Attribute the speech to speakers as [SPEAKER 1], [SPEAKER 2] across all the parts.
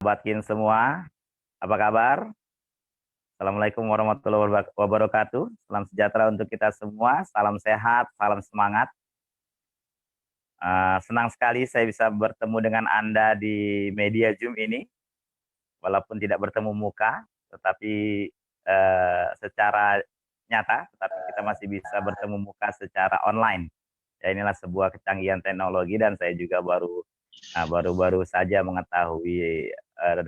[SPEAKER 1] Batkin semua, apa kabar? Assalamualaikum warahmatullahi wabarakatuh. Salam sejahtera untuk kita semua, salam sehat, salam semangat. Senang sekali saya bisa bertemu dengan Anda di media Zoom ini, walaupun tidak bertemu muka, tetapi secara nyata, tetapi kita masih bisa bertemu muka secara online. Ya, inilah sebuah kecanggihan teknologi dan saya juga baru-baru saja mengetahui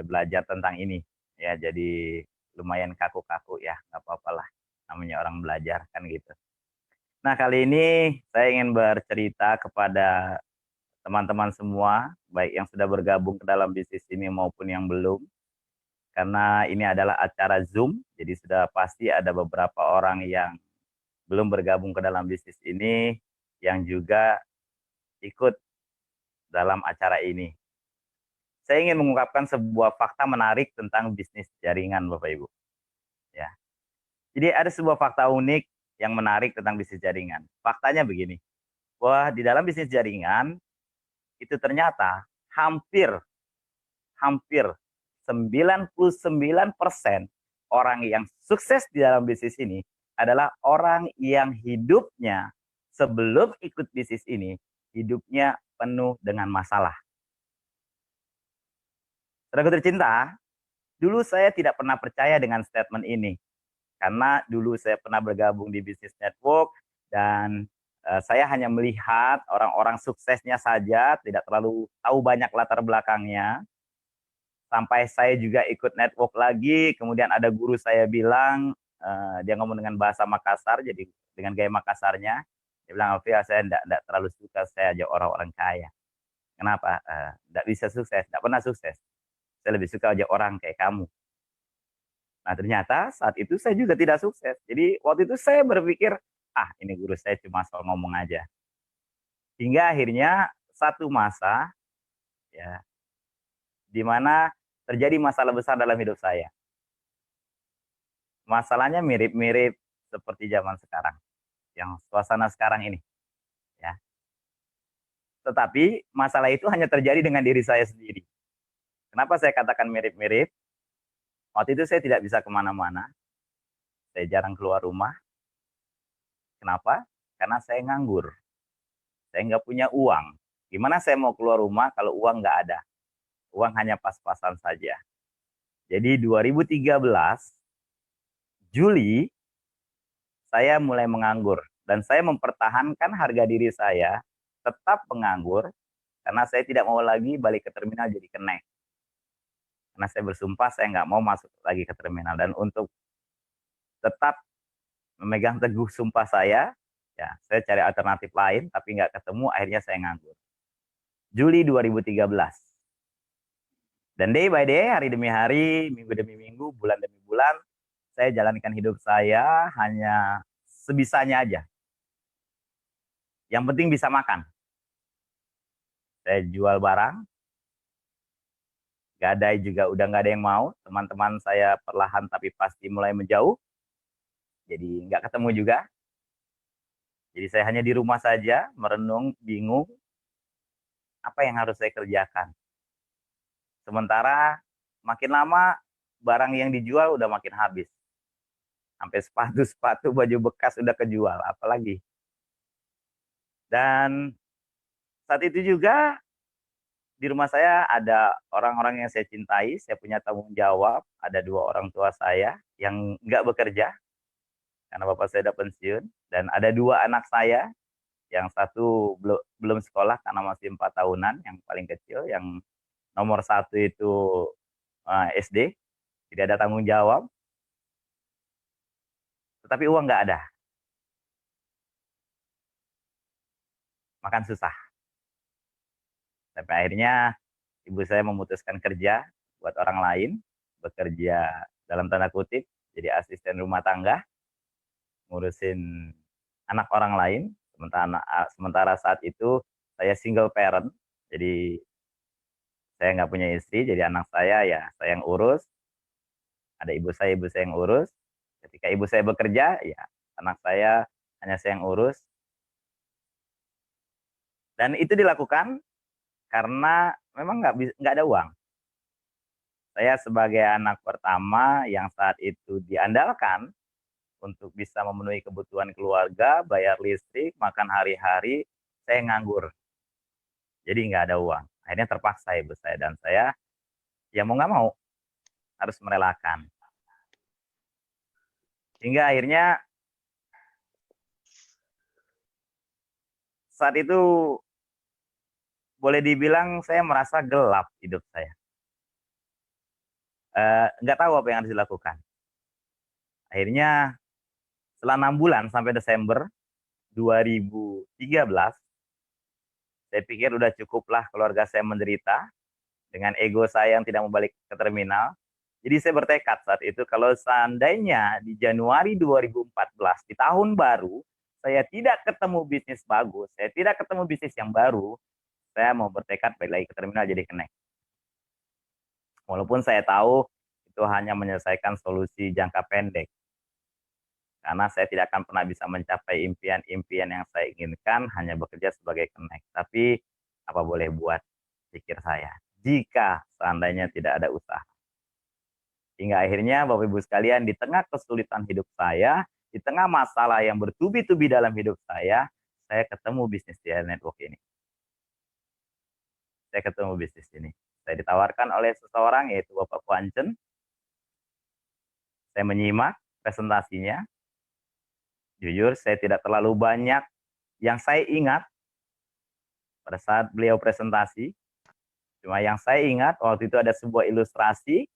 [SPEAKER 1] belajar tentang ini. Ya, jadi lumayan kaku-kaku ya, nggak apa-apa lah. Namanya orang belajar kan gitu. Nah, kali ini saya ingin bercerita kepada teman-teman semua, baik yang sudah bergabung ke dalam bisnis ini maupun yang belum. Karena ini adalah acara Zoom, jadi sudah pasti ada beberapa orang yang belum bergabung ke dalam bisnis ini, yang juga ikut dalam acara ini. Saya ingin mengungkapkan sebuah fakta menarik tentang bisnis jaringan, Bapak Ibu. Ya. Jadi ada sebuah fakta unik yang menarik tentang bisnis jaringan. Faktanya begini, bahwa di dalam bisnis jaringan itu ternyata hampir hampir 99% orang yang sukses di dalam bisnis ini adalah orang yang hidupnya sebelum ikut bisnis ini, hidupnya penuh dengan masalah. Saudaraku tercinta, dulu saya tidak pernah percaya dengan statement ini. Karena dulu saya pernah bergabung di bisnis network dan saya hanya melihat orang-orang suksesnya saja, tidak terlalu tahu banyak latar belakangnya. Sampai saya juga ikut network lagi, kemudian ada guru saya bilang, dia ngomong dengan bahasa Makassar, jadi dengan gaya Makassarnya, dia bilang, "Alfia, saya enggak terlalu suka saya ajak orang-orang kaya. Kenapa? Enggak bisa sukses, enggak pernah sukses. Saya lebih suka ajak orang kayak kamu." Nah, ternyata saat itu saya juga tidak sukses. Jadi waktu itu saya berpikir, ah, ini guru saya cuma soal ngomong aja. Hingga akhirnya satu masa ya di mana terjadi masalah besar dalam hidup saya. Masalahnya mirip-mirip seperti zaman sekarang, yang suasana sekarang ini ya. Tetapi masalah itu hanya terjadi dengan diri saya sendiri. Kenapa saya katakan mirip-mirip? Waktu itu saya tidak bisa kemana-mana, saya jarang keluar rumah. Kenapa? Karena saya nganggur. Saya nggak punya uang. Gimana saya mau keluar rumah kalau uang nggak ada? Uang hanya pas-pasan saja. Jadi 2013 Juli saya mulai menganggur dan saya mempertahankan harga diri saya tetap menganggur karena saya tidak mau lagi balik ke terminal jadi kenek. Karena saya bersumpah saya nggak mau masuk lagi ke terminal dan untuk tetap memegang teguh sumpah saya, ya saya cari alternatif lain tapi nggak ketemu akhirnya saya nganggur. Juli 2013. Dan day by day, hari demi hari, minggu demi minggu, bulan demi bulan, saya jalankan hidup saya hanya sebisanya aja. Yang penting bisa makan. Saya jual barang, gadai juga udah nggak ada yang mau. Teman-teman saya perlahan tapi pasti mulai menjauh. Jadi nggak ketemu juga. Jadi saya hanya di rumah saja, merenung, bingung, apa yang harus saya kerjakan. Sementara makin lama, barang yang dijual udah makin habis. Sampai sepatu-sepatu, baju bekas udah kejual, apalagi. Dan saat itu juga di rumah saya ada orang-orang yang saya cintai, saya punya tanggung jawab, ada dua orang tua saya yang nggak bekerja, karena bapak saya udah pensiun, dan ada dua anak saya, yang satu belum sekolah karena masih 4 tahunan, yang paling kecil, yang nomor satu itu SD, tidak ada tanggung jawab, tetapi uang nggak ada, makan susah. Sampai akhirnya ibu saya memutuskan kerja buat orang lain, bekerja dalam tanda kutip, jadi asisten rumah tangga, ngurusin anak orang lain. Sementara saat itu saya single parent, jadi saya nggak punya istri, jadi anak saya ya saya yang urus. Ada ibu saya yang urus. Ketika ibu saya bekerja, ya anak saya hanya saya yang urus. Dan itu dilakukan karena memang nggak ada uang. Saya sebagai anak pertama yang saat itu diandalkan untuk bisa memenuhi kebutuhan keluarga, bayar listrik, makan hari-hari, saya nganggur. Jadi nggak ada uang. Akhirnya terpaksa ibu saya dan saya, ya mau nggak mau, harus merelakan. Hingga akhirnya saat itu boleh dibilang saya merasa gelap hidup saya. Nggak tahu apa yang harus dilakukan. Akhirnya setelah 6 bulan sampai Desember 2013, saya pikir udah cukuplah keluarga saya menderita dengan ego saya yang tidak mau balik ke terminal. Jadi saya bertekad saat itu kalau seandainya di Januari 2014 di tahun baru saya tidak ketemu bisnis bagus, saya tidak ketemu bisnis yang baru, saya mau bertekad balik lagi ke terminal jadi kenek. Walaupun saya tahu itu hanya menyelesaikan solusi jangka pendek. Karena saya tidak akan pernah bisa mencapai impian-impian yang saya inginkan hanya bekerja sebagai kenek. Tapi apa boleh buat, pikir saya, jika seandainya tidak ada usaha. Hingga akhirnya Bapak Ibu sekalian, di tengah kesulitan hidup saya, di tengah masalah yang bertubi-tubi dalam hidup saya ketemu bisnis TIA Network ini. Saya ketemu bisnis ini. Saya ditawarkan oleh seseorang yaitu Bapak Kuancen. Saya menyimak presentasinya. Jujur saya tidak terlalu banyak yang saya ingat pada saat beliau presentasi. Cuma yang saya ingat waktu itu ada sebuah ilustrasi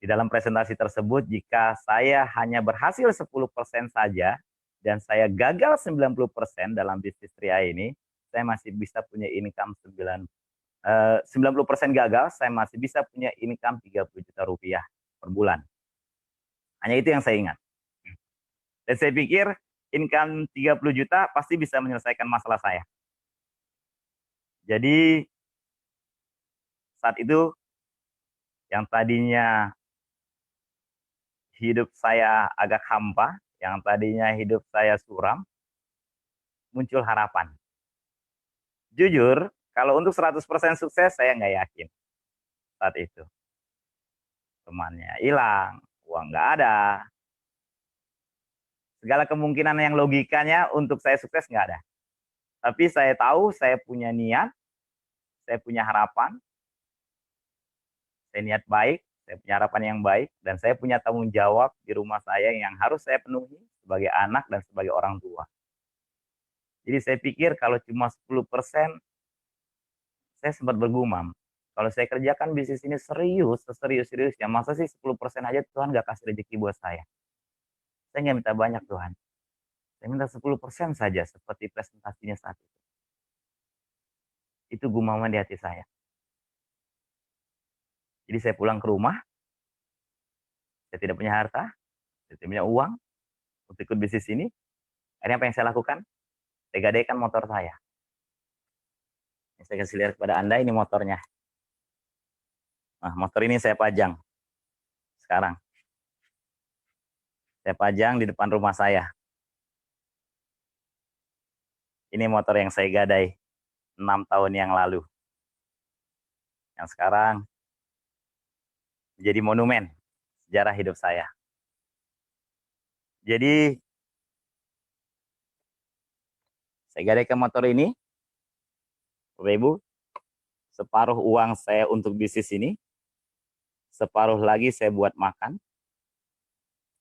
[SPEAKER 1] di dalam presentasi tersebut, jika saya hanya berhasil 10% saja dan saya gagal 90% dalam bisnis TRIA ini, saya masih bisa punya income 90% gagal, saya masih bisa punya income 30 juta rupiah per bulan. Hanya itu yang saya ingat. Dan saya pikir income 30 juta pasti bisa menyelesaikan masalah saya. Jadi saat itu yang tadinya hidup saya agak hampa, yang tadinya hidup saya suram, muncul harapan. Jujur, kalau untuk 100% sukses saya nggak yakin saat itu. Temannya hilang, uang nggak ada. Segala kemungkinan yang logikanya untuk saya sukses nggak ada. Tapi saya tahu saya punya niat, saya punya harapan, saya niat baik, saya punya harapan yang baik, dan saya punya tanggung jawab di rumah saya yang harus saya penuhi sebagai anak dan sebagai orang tua. Jadi saya pikir kalau cuma 10%, saya sempat bergumam. Kalau saya kerjakan bisnis ini serius, seserius-seriusnya, masa sih 10% aja Tuhan nggak kasih rezeki buat saya? Saya nggak minta banyak Tuhan. Saya minta 10% saja seperti presentasinya saat itu. Itu gumaman di hati saya. Jadi saya pulang ke rumah, saya tidak punya harta, saya tidak punya uang untuk ikut bisnis ini. Akhirnya apa yang saya lakukan? Saya gadaikan motor saya. Saya kasih lihat kepada Anda, ini motornya. Nah, motor ini saya pajang sekarang. Saya pajang di depan rumah saya. Ini motor yang saya gadai 6 tahun yang lalu. Yang sekarang menjadi monumen sejarah hidup saya. Jadi saya gadaikan motor ini, Bapak Ibu, separuh uang saya untuk bisnis ini, separuh lagi saya buat makan.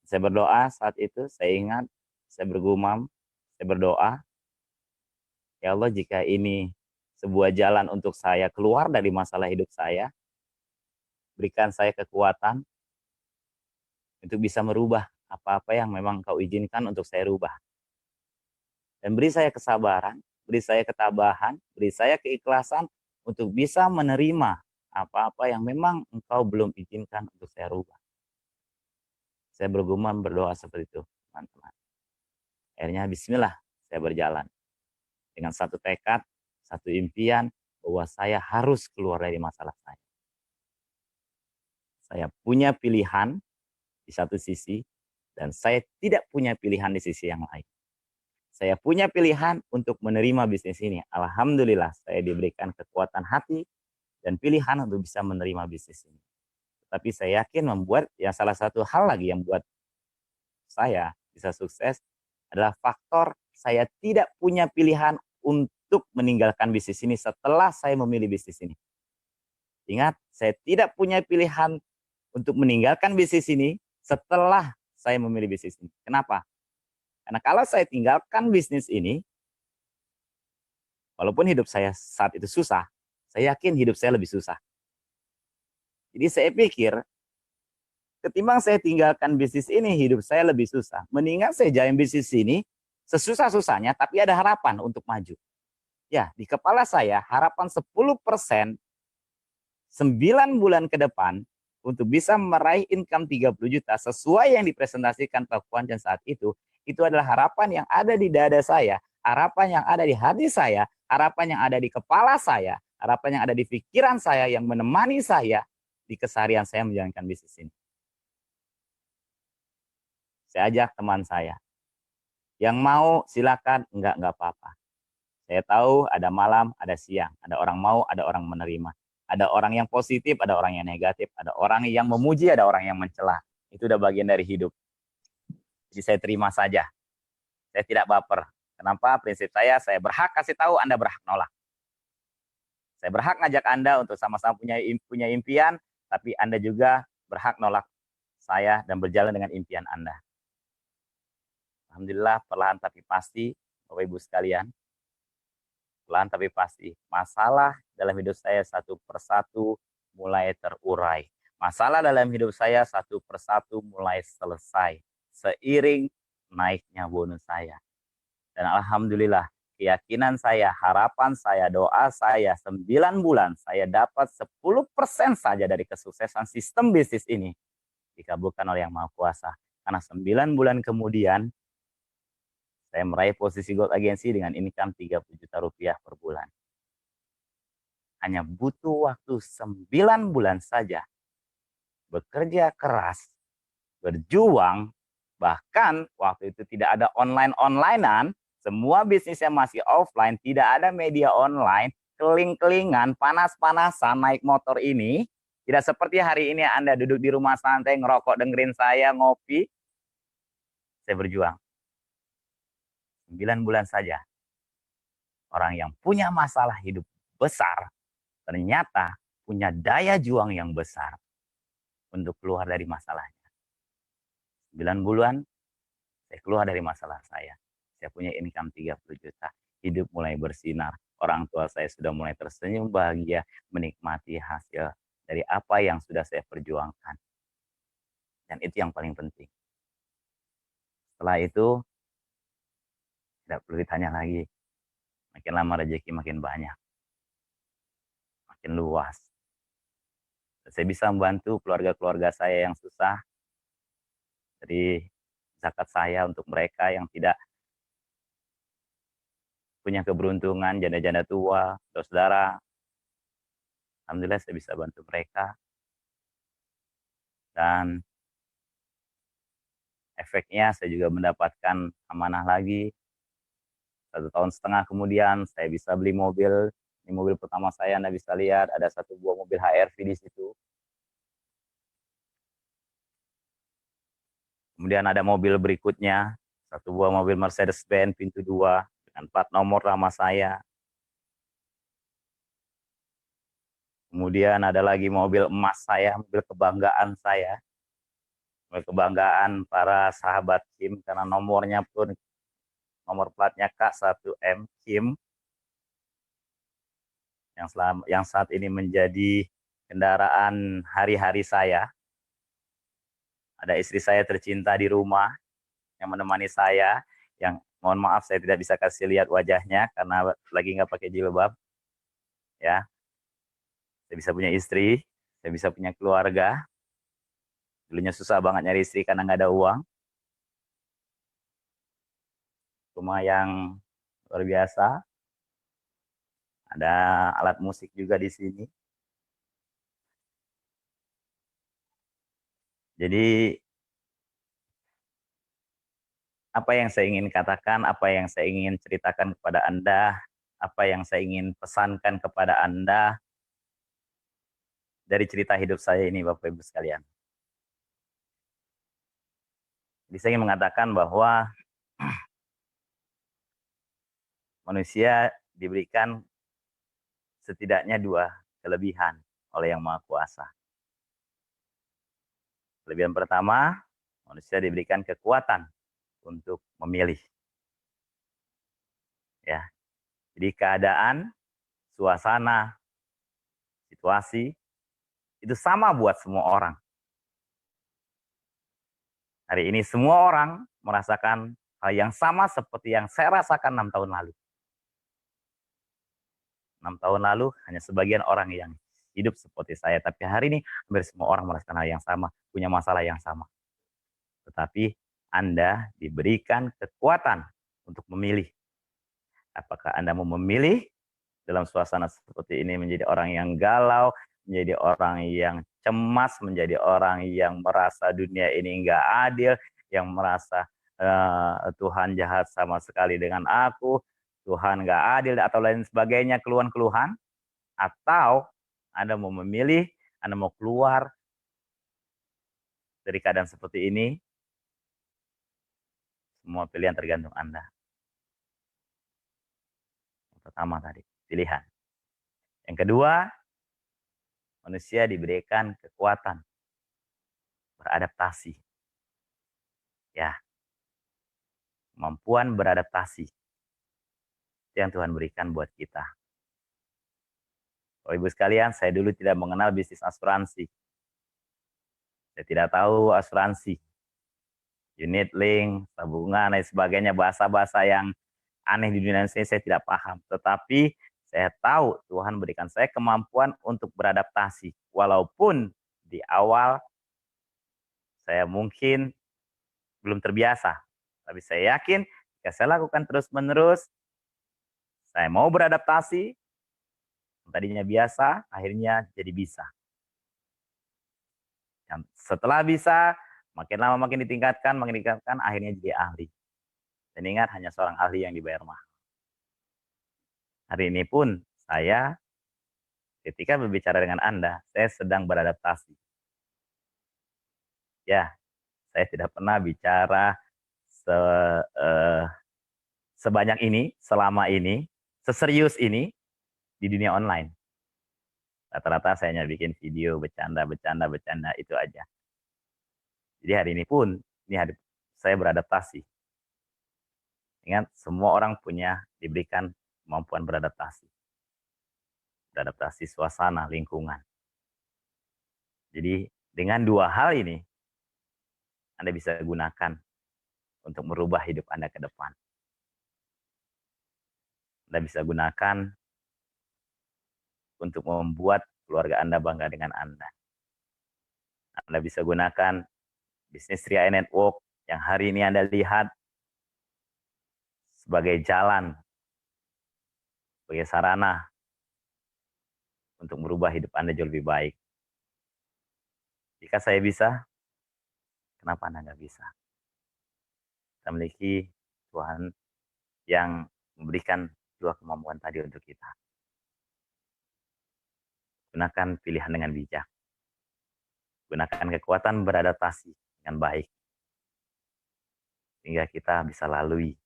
[SPEAKER 1] Saya berdoa saat itu, saya ingat, saya bergumam, saya berdoa, ya Allah, jika ini sebuah jalan untuk saya keluar dari masalah hidup saya, berikan saya kekuatan untuk bisa merubah apa-apa yang memang Kau izinkan untuk saya rubah. Dan beri saya kesabaran, beri saya ketabahan, beri saya keikhlasan untuk bisa menerima apa-apa yang memang Engkau belum izinkan untuk saya rubah. Saya bergumam, berdoa seperti itu, teman-teman. Akhirnya bismillah, saya berjalan. Dengan satu tekad, satu impian, bahwa saya harus keluar dari masalah saya. Saya punya pilihan di satu sisi, dan saya tidak punya pilihan di sisi yang lain. Saya punya pilihan untuk menerima bisnis ini. Alhamdulillah, saya diberikan kekuatan hati dan pilihan untuk bisa menerima bisnis ini. Tapi saya yakin membuat yang salah satu hal lagi yang buat saya bisa sukses adalah faktor saya tidak punya pilihan untuk meninggalkan bisnis ini setelah saya memilih bisnis ini. Ingat, saya tidak punya pilihan untuk meninggalkan bisnis ini setelah saya memilih bisnis ini. Kenapa? Karena kalau saya tinggalkan bisnis ini, walaupun hidup saya saat itu susah, saya yakin hidup saya lebih susah. Jadi saya pikir, ketimbang saya tinggalkan bisnis ini, hidup saya lebih susah. Mendingan saya jalan bisnis ini sesusah-susahnya, tapi ada harapan untuk maju. Ya, di kepala saya harapan 10% 9 bulan ke depan untuk bisa meraih income 30 juta sesuai yang dipresentasikan Pak Kuancan saat itu adalah harapan yang ada di dada saya, harapan yang ada di hati saya, harapan yang ada di kepala saya, harapan yang ada di pikiran saya yang menemani saya di keseharian saya menjalankan bisnis ini. Saya ajak teman saya, yang mau silakan, enggak apa-apa. Saya tahu ada malam, ada siang, ada orang mau, ada orang menerima. Ada orang yang positif, ada orang yang negatif, ada orang yang memuji, ada orang yang mencela. Itu udah bagian dari hidup. Jadi saya terima saja. Saya tidak baper. Kenapa? Prinsip saya berhak kasih tahu, Anda berhak nolak. Saya berhak ngajak Anda untuk sama-sama punya impian, tapi Anda juga berhak nolak saya dan berjalan dengan impian Anda. Alhamdulillah, perlahan tapi pasti, Bapak Ibu sekalian, perlahan tapi pasti, masalah dalam hidup saya satu persatu mulai terurai. Masalah dalam hidup saya satu persatu mulai selesai seiring naiknya bonus saya. Dan alhamdulillah, keyakinan saya, harapan saya, doa saya 9 bulan saya dapat 10% saja dari kesuksesan sistem bisnis ini dikabulkan oleh Yang Maha Kuasa. Karena 9 bulan kemudian saya meraih posisi gold agency dengan income 30 juta rupiah per bulan. Hanya butuh waktu 9 bulan saja. Bekerja keras, berjuang, bahkan waktu itu tidak ada online-onlinean, semua bisnisnya masih offline, tidak ada media online, keling-kelingan, panas-panasan naik motor ini. Tidak seperti hari ini Anda duduk di rumah santai, ngerokok, dengerin saya, ngopi. Saya berjuang. 9 bulan saja. Orang yang punya masalah hidup besar, ternyata punya daya juang yang besar untuk keluar dari masalahnya. 9 bulan, saya keluar dari masalah saya. Saya punya income 30 juta. Hidup mulai bersinar. Orang tua saya sudah mulai tersenyum bahagia menikmati hasil dari apa yang sudah saya perjuangkan. Dan itu yang paling penting. Setelah itu, tidak perlu ditanya lagi. Makin lama rezeki makin banyak. Makin luas. Saya bisa membantu keluarga-keluarga saya yang susah. Dari zakat saya untuk mereka yang tidak punya keberuntungan, janda-janda tua, saudara. Alhamdulillah saya bisa bantu mereka. Dan efeknya saya juga mendapatkan amanah lagi. 1,5 tahun kemudian saya bisa beli mobil. Ini mobil pertama saya, Anda bisa lihat ada 1 buah mobil HR-V di situ. Kemudian ada mobil berikutnya, 1 buah mobil Mercedes-Benz pintu 2 dengan plat nomor nama saya. Kemudian ada lagi mobil emas saya, mobil kebanggaan saya. Mobil kebanggaan para sahabat Kim karena nomornya pun nomor platnya K1M Kim. Yang saat ini menjadi kendaraan hari-hari saya. Ada istri saya tercinta di rumah yang menemani saya, yang mohon maaf saya tidak bisa kasih lihat wajahnya karena lagi nggak pakai jilbab. Ya, saya bisa punya istri, saya bisa punya keluarga. Dulunya susah banget nyari istri karena nggak ada uang. Rumah yang luar biasa. Ada alat musik juga di sini. Jadi apa yang saya ingin katakan, apa yang saya ingin ceritakan kepada Anda, apa yang saya ingin pesankan kepada Anda dari cerita hidup saya ini, Bapak Ibu sekalian. Jadi saya ingin mengatakan bahwa manusia diberikan setidaknya 2 kelebihan oleh Yang Maha Kuasa. Kelebihan pertama, manusia diberikan kekuatan untuk memilih. Ya. Jadi keadaan, suasana, situasi itu sama buat semua orang. Hari ini semua orang merasakan hal yang sama seperti yang saya rasakan 6 tahun lalu. 6 tahun lalu hanya sebagian orang yang hidup seperti saya, tapi hari ini hampir semua orang merasakan hal yang sama, punya masalah yang sama. Tetapi Anda diberikan kekuatan untuk memilih. Apakah Anda mau memilih dalam suasana seperti ini menjadi orang yang galau, menjadi orang yang cemas, menjadi orang yang merasa dunia ini nggak adil, yang merasa Tuhan jahat sama sekali dengan aku, Tuhan nggak adil, atau lain sebagainya, keluhan-keluhan, atau Anda mau memilih, Anda mau keluar dari keadaan seperti ini, semua pilihan tergantung Anda. Yang pertama tadi, pilihan. Yang kedua, manusia diberikan kekuatan beradaptasi. Ya, kemampuan beradaptasi. Itu yang Tuhan berikan buat kita. Bapak Ibu sekalian, saya dulu tidak mengenal bisnis asuransi. Saya tidak tahu asuransi, unit link, tabungan, dan sebagainya, bahasa-bahasa yang aneh di dunia ini saya tidak paham. Tetapi saya tahu Tuhan berikan saya kemampuan untuk beradaptasi. Walaupun di awal saya mungkin belum terbiasa. Tapi saya yakin jika saya lakukan terus-menerus, saya mau beradaptasi, tadinya biasa, akhirnya jadi bisa. Dan setelah bisa, makin lama makin ditingkatkan, akhirnya jadi ahli. Dan ingat, hanya seorang ahli yang dibayar mahal. Hari ini pun saya ketika berbicara dengan Anda, saya sedang beradaptasi. Ya, saya tidak pernah bicara sebanyak ini, selama ini, seserius ini di dunia online. Rata-rata saya hanya bikin video bercanda itu aja. Jadi hari ini pun, ini hari saya beradaptasi. Ingat, semua orang diberikan kemampuan beradaptasi. Beradaptasi suasana, lingkungan. Jadi dengan 2 hal ini, Anda bisa gunakan untuk merubah hidup Anda ke depan. Anda bisa gunakan untuk membuat keluarga Anda bangga dengan Anda. Anda bisa gunakan bisnis Ria Network yang hari ini Anda lihat sebagai jalan, sebagai sarana untuk merubah hidup Anda jauh lebih baik. Jika saya bisa, kenapa Anda nggak bisa? Kita memiliki Tuhan yang memberikan 2 kemampuan tadi untuk kita. Gunakan pilihan dengan bijak. Gunakan kekuatan beradaptasi dengan baik. Sehingga kita bisa lalui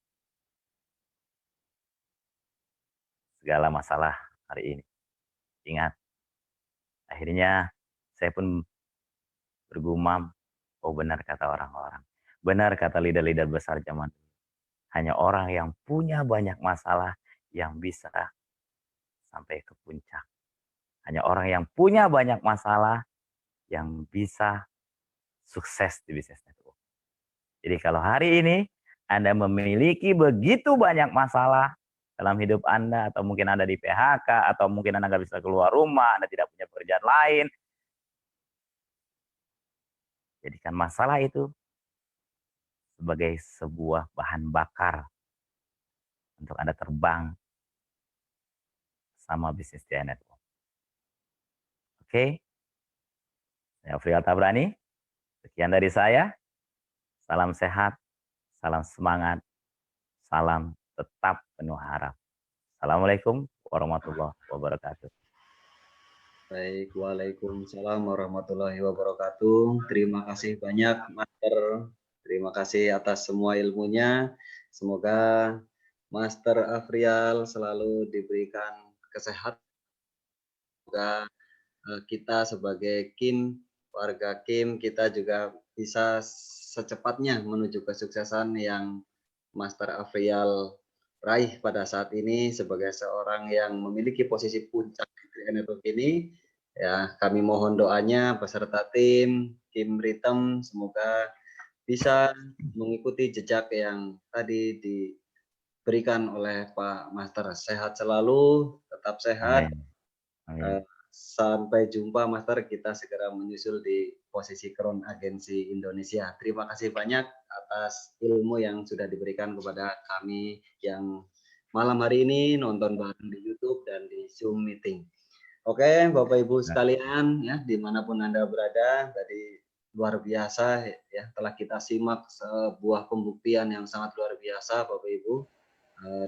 [SPEAKER 1] segala masalah hari ini. Ingat, akhirnya saya pun bergumam, oh benar kata orang-orang. Benar kata leader-leader besar zaman dulu. Hanya orang yang punya banyak masalah yang bisa sampai ke puncak. Hanya orang yang punya banyak masalah yang bisa sukses di bisnis network. Jadi kalau hari ini Anda memiliki begitu banyak masalah dalam hidup Anda, atau mungkin Anda di PHK, atau mungkin Anda nggak bisa keluar rumah, Anda tidak punya pekerjaan lain, jadikan masalah itu sebagai sebuah bahan bakar untuk Anda terbang sama bisnis Ria Network. Oke, saya Afriel Tabrani. Sekian dari saya. Salam sehat, salam semangat, salam tetap penuh harap. Assalamualaikum warahmatullahi wabarakatuh.
[SPEAKER 2] Baik, waalaikumsalam warahmatullahi wabarakatuh. Terima kasih banyak, Master. Terima kasih atas semua ilmunya. Semoga Master Afrial selalu diberikan kesehatan. Semoga kita sebagai Kim, warga Kim, kita juga bisa secepatnya menuju kesuksesan yang Master Afrial raih pada saat ini sebagai seorang yang memiliki posisi puncak di network ini. Ya, kami mohon doanya beserta tim Rhythm, semoga bisa mengikuti jejak yang tadi diberikan oleh Pak Master. Sehat selalu, tetap sehat.
[SPEAKER 1] Amin. Amin.
[SPEAKER 2] Sampai jumpa Master, kita segera menyusul di posisi Crown Agensi Indonesia. Terima kasih banyak atas ilmu yang sudah diberikan kepada kami yang malam hari ini nonton bareng di YouTube dan di Zoom meeting. Oke, Bapak Ibu
[SPEAKER 1] Nah,
[SPEAKER 2] sekalian, ya dimanapun Anda berada, tadi luar biasa ya telah kita simak sebuah pembuktian yang sangat luar biasa, Bapak Ibu,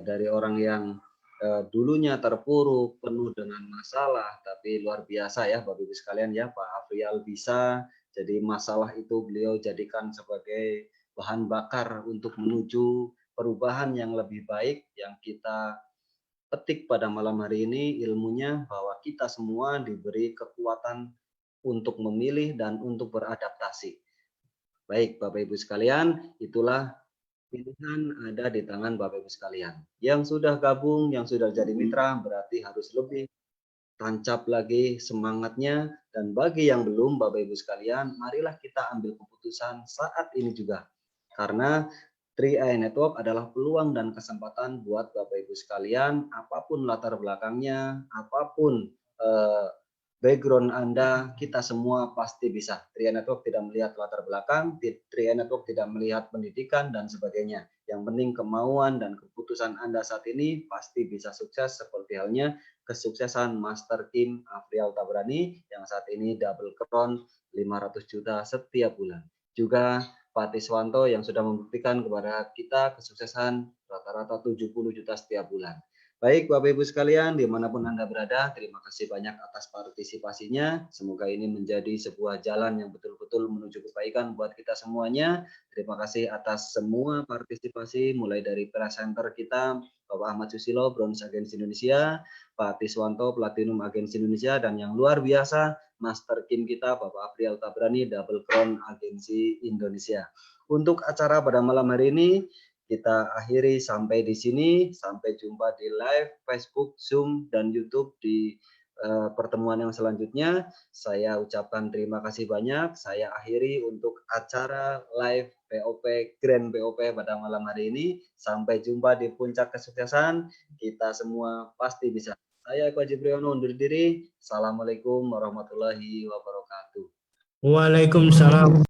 [SPEAKER 2] dari orang yang dulunya terpuruk, penuh dengan masalah, tapi luar biasa ya Bapak Ibu sekalian ya, Pak Afrial bisa, jadi masalah itu beliau jadikan sebagai bahan bakar untuk menuju perubahan yang lebih baik yang kita petik pada malam hari ini ilmunya bahwa kita semua diberi kekuatan untuk memilih dan untuk beradaptasi. Baik Bapak Ibu sekalian, itulah pilihan ada di tangan Bapak Ibu sekalian. Yang sudah gabung, yang sudah jadi mitra, berarti harus lebih tancap lagi semangatnya. Dan bagi yang belum, Bapak Ibu sekalian, marilah kita ambil keputusan saat ini juga. Karena 3i Network adalah peluang dan kesempatan buat Bapak Ibu sekalian, apapun latar belakangnya, apapun background Anda, kita semua pasti bisa. 3i Network tidak melihat latar belakang, 3i Network tidak melihat pendidikan dan sebagainya. Yang penting kemauan dan keputusan Anda saat ini pasti bisa sukses seperti halnya kesuksesan Master Kim Afrial Tabrani yang saat ini double crown 500 juta setiap bulan. Juga Pak Tiswanto yang sudah membuktikan kepada kita kesuksesan rata-rata 70 juta setiap bulan. Baik Bapak Ibu sekalian, dimanapun Anda berada, terima kasih banyak atas partisipasinya. Semoga ini menjadi sebuah jalan yang betul-betul menuju kebaikan buat kita semuanya. Terima kasih atas semua partisipasi, mulai dari presenter kita, Bapak Ahmad Susilo, Bronze Agensi Indonesia, Pak Tiswanto, Platinum Agensi Indonesia, dan yang luar biasa, Master Kim kita, Bapak Afrial Tabrani, Double Crown Agensi Indonesia. Untuk acara pada malam hari ini, kita akhiri sampai di sini. Sampai jumpa di live Facebook, Zoom, dan YouTube di pertemuan yang selanjutnya. Saya ucapkan terima kasih banyak. Saya akhiri untuk acara live POP Grand POP pada malam hari ini. Sampai jumpa di puncak kesuksesan. Kita semua pasti bisa. Saya Eko Jibriono undur diri. Assalamualaikum warahmatullahi wabarakatuh.
[SPEAKER 3] Waalaikumsalam.